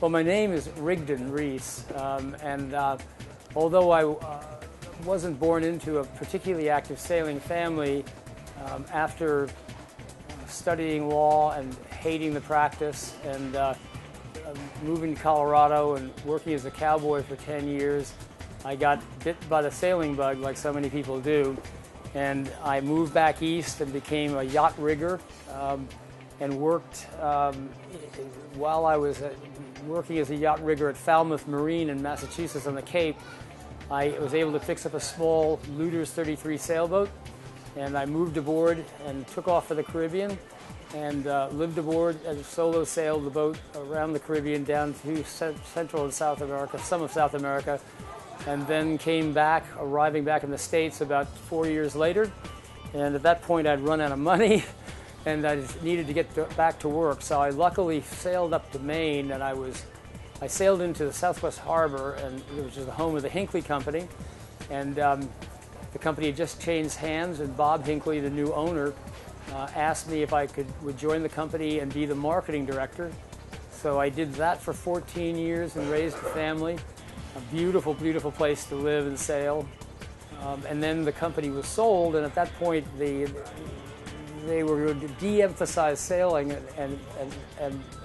Well, my name is Rigdon Reese, and although I wasn't born into a particularly active sailing family, after studying law and hating the practice and moving to Colorado and working as a cowboy for 10 years, I got bit by the sailing bug like so many people do, and I moved back east and became a yacht rigger and worked while I was working as a yacht rigger at Falmouth Marine in Massachusetts on the Cape. I was able to fix up a small Luder's 33 sailboat, and I moved aboard and took off for the Caribbean and lived aboard and solo sailed the boat around the Caribbean down to Central and South America, some of South America, and then came back, arriving back in the States about 4 years later. And at that point I'd run out of money and I needed to get back to work. So I luckily sailed up to Maine, and I sailed into the Southwest Harbor, which is the home of the Hinckley Company. And the company had just changed hands, and Bob Hinckley, the new owner, asked me if I would join the company and be the marketing director. So I did that for 14 years and raised a family. A beautiful, beautiful place to live and sail. And then the company was sold, and at that point they were going to de-emphasize sailing and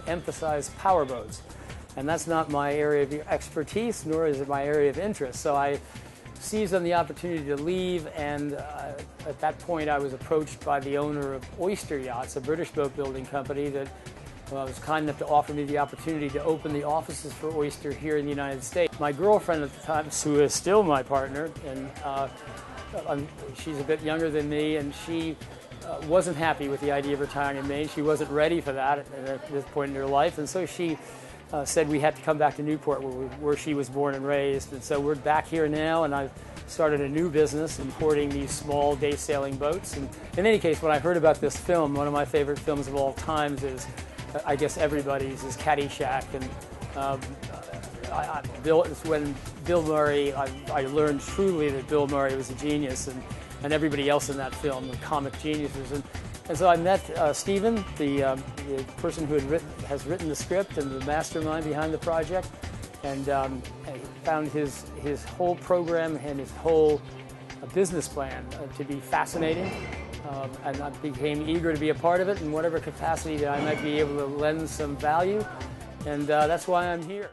emphasize powerboats. And that's not my area of expertise, nor is it my area of interest. So I seized on the opportunity to leave, and at that point I was approached by the owner of Oyster Yachts, a British boat building company that was kind enough to offer me the opportunity to open the offices for Oyster here in the United States. My girlfriend at the time, who is still my partner, and she's a bit younger than me, and she wasn't happy with the idea of retiring in Maine. She wasn't ready for that at this point in her life, and so she said we had to come back to Newport, where she was born and raised. And so we're back here now, and I've started a new business importing these small day sailing boats. And in any case, when I heard about this film, one of my favorite films of all times is, I guess everybody's, is Caddyshack. And it's when Bill Murray, I learned truly that Bill Murray was a genius, and everybody else in that film, the comic geniuses. And so I met Stephen, the person who has written the script and the mastermind behind the project, and I found his whole program and his whole business plan to be fascinating, and I became eager to be a part of it in whatever capacity that I might be able to lend some value, and that's why I'm here.